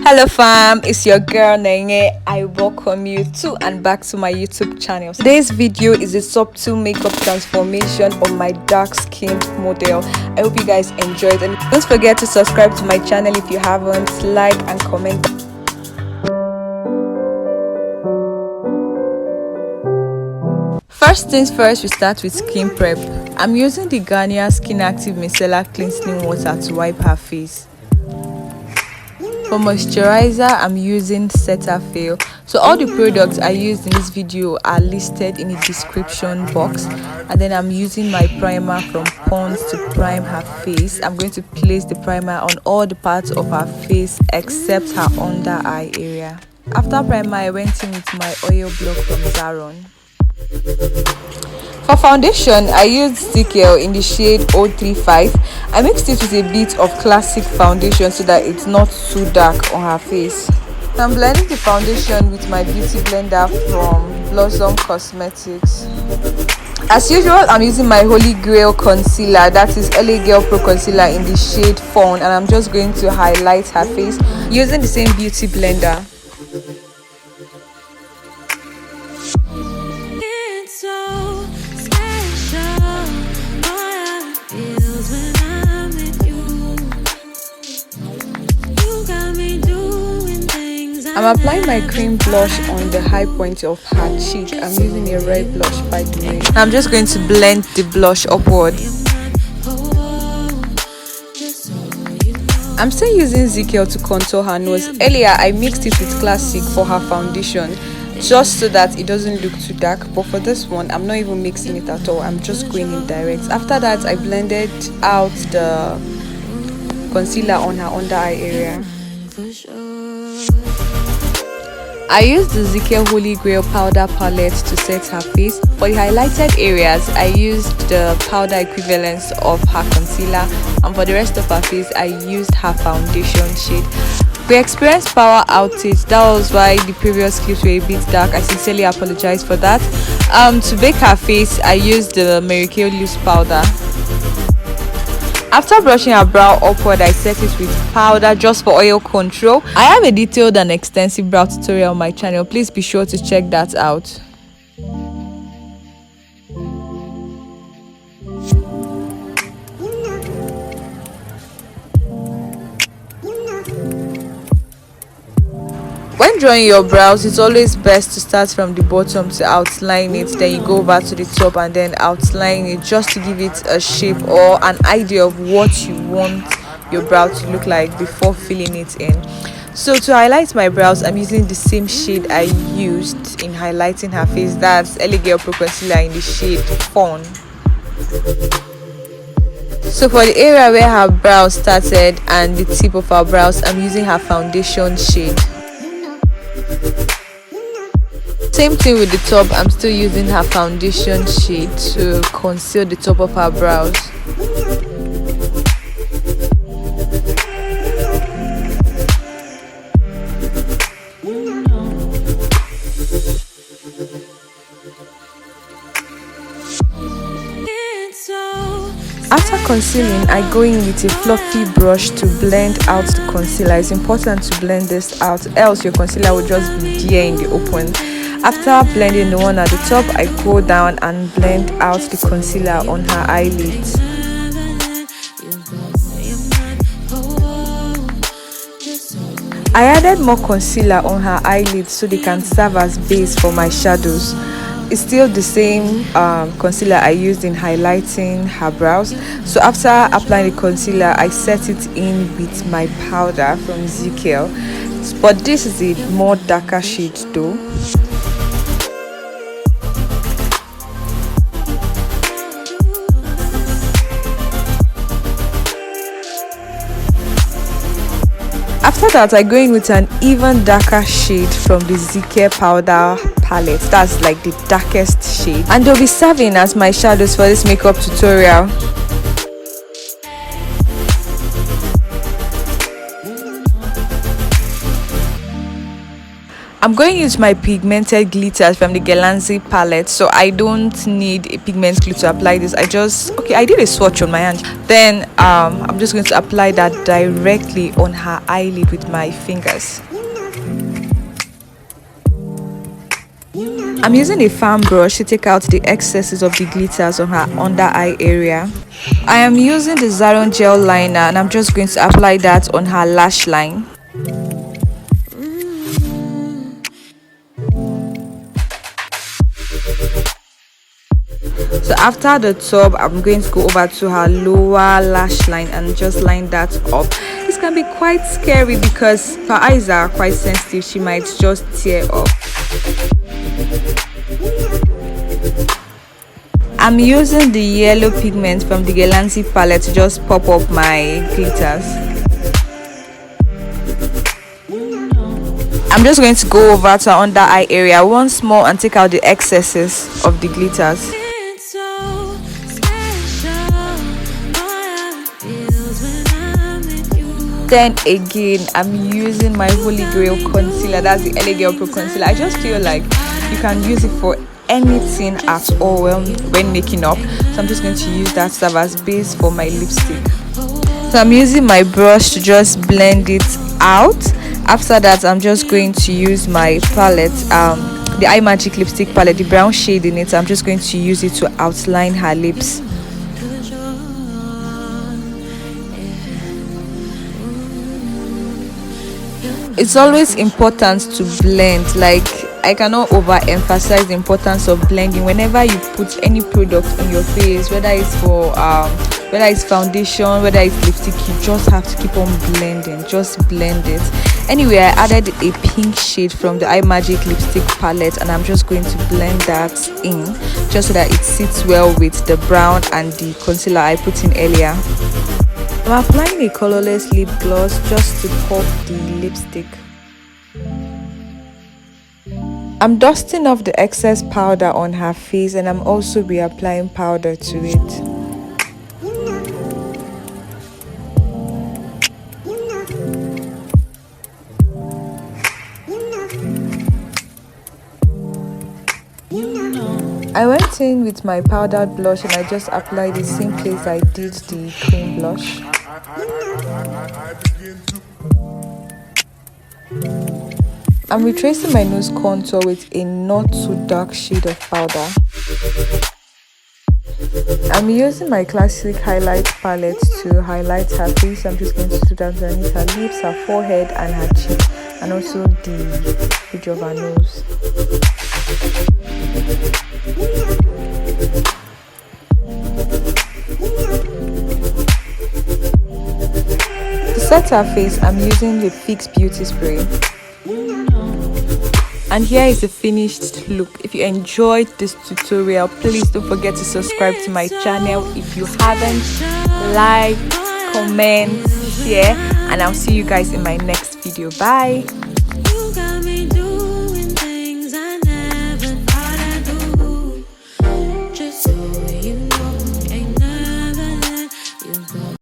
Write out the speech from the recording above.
Hello fam, it's your girl Nenye. I welcome you to and back to my YouTube channel. Today's video is a subtle makeup transformation of my dark skinned model. I hope you guys enjoyed, and don't forget to subscribe to my channel if you haven't, like and comment. First things first, we start with skin prep. I'm using the Garnier Skin Active Micellar Cleansing Water to wipe her face. For moisturizer, I'm using Cetaphil. So all the products I used in this video are listed in the description box. And then I'm using my primer from Pond's to prime her face. I'm going to place the primer on all the parts of her face except her under eye area. After primer, I went in with my oil block from Zaron. For foundation, I used Zikel in the shade 035. I mixed it with a bit of classic foundation so that it's not too dark on her face. I'm blending the foundation with my beauty blender from Blossom Cosmetics. As usual, I'm using my holygrail concealer, that is LA Girl Pro Concealer in the shade fawn, and I'm just going to highlight her face using the same beauty blender. I'm applying my cream blush on the high point of her cheek. I'm using a red blush, by the way. I'm just going to blend the blush upward. I'm still using Zikel to contour her nose. Earlier, I mixed it with classic for her foundation, just so that it doesn't look too dark. But for this one, I'm not even mixing it at all. I'm just going in direct. After that, I blended out the concealer on her under eye area. I used the Zikel Holygrail powder palette to set her face. For the highlighted areas, I used the powder equivalence of her concealer, and for the rest of her face, I used her foundation shade. We experienced power outage. That was why the previous clips were a bit dark. I sincerely apologize for that. To bake her face, I used the marykay loose powder. After brushing her brow upward, I set it with powder just for oil control. I have a detailed and extensive brow tutorial on my channel. Please be sure to check that out. When drawing your brows, it's always best to start from the bottom to outline it, then you go over to the top and then outline it, just to give it a shape or an idea of what you want your brow to look like before filling it in. So to highlight my brows, I'm using the same shade I used in highlighting her face. That's LA Girl Pro Concealer in the shade fawn. So for the area where her brows started and the tip of her brows, I'm using her foundation shade. Same thing with the top. I'm still using her foundation shade to conceal the top of her brows. After concealing, I go in with a fluffy brush to blend out the concealer. It's important to blend this out, else your concealer will just be there in the open. After blending the one at the top, I go down and blend out the concealer on her eyelids. I added more concealer on her eyelids so they can serve as base for my shadows. It's still the same concealer I used in highlighting her brows. So after applying the concealer, I set it in with my powder from Zikel. But this is a more darker shade though. After that, I go in with an even darker shade from the Zikel powder palette. That's like the darkest shade, and they'll be serving as my shadows for this makeup tutorial. I'm going to use my pigmented glitters from the Galanzi palette, so I don't need a pigment glue to apply this. I did a swatch on my hand. Then I'm just going to apply that directly on her eyelid with my fingers. I'm using a fan brush to take out the excesses of the glitters on her under eye area. I am using the Zaron gel liner and I'm just going to apply that on her lash line. So after the top, I'm going to go over to her lower lash line and just line that up. This can be quite scary because her eyes are quite sensitive. She might just tear up. I'm using the yellow pigment from the Galanzi palette to just pop up my glitters. I'm just going to go over to her under eye area once more and take out the excesses of the glitters. Then again, I'm using my holygrail concealer. That's the LA Girl Pro concealer. I just feel like you can use it for anything at all when making up. So I'm just going to use that serve as base for my lipstick. So I'm using my brush to just blend it out. After that, I'm just going to use my palette, the Eye Magic lipstick palette, the brown shade in it. I'm just going to use it to outline her lips. It's always important to blend. Like, I cannot overemphasize the importance of blending. Whenever you put any product in your face, whether it's for whether it's foundation, whether it's lipstick, you just have to keep on blending. Just blend it. Anyway, I added a pink shade from the Eye Magic lipstick palette and I'm just going to blend that in just so that it sits well with the brown and the concealer I put in earlier. I'm applying a colorless lip gloss just to pop the lipstick. I'm dusting off the excess powder on her face and I'm also reapplying powder to it. I went in with my powdered blush and I just applied the same place I did the cream blush. I'm retracing my nose contour with a not too dark shade of powder. I'm using my classic highlight palette to highlight her face. I'm just going to do that underneath her lips, her forehead and her cheeks, and also the bridge of her nose. To set her face, I'm using the Fix Beauty Spray. And here is the finished look. If you enjoyed this tutorial, please don't forget to subscribe to my channel if you haven't. Like, comment, share, and I'll see you guys in my next video. Bye.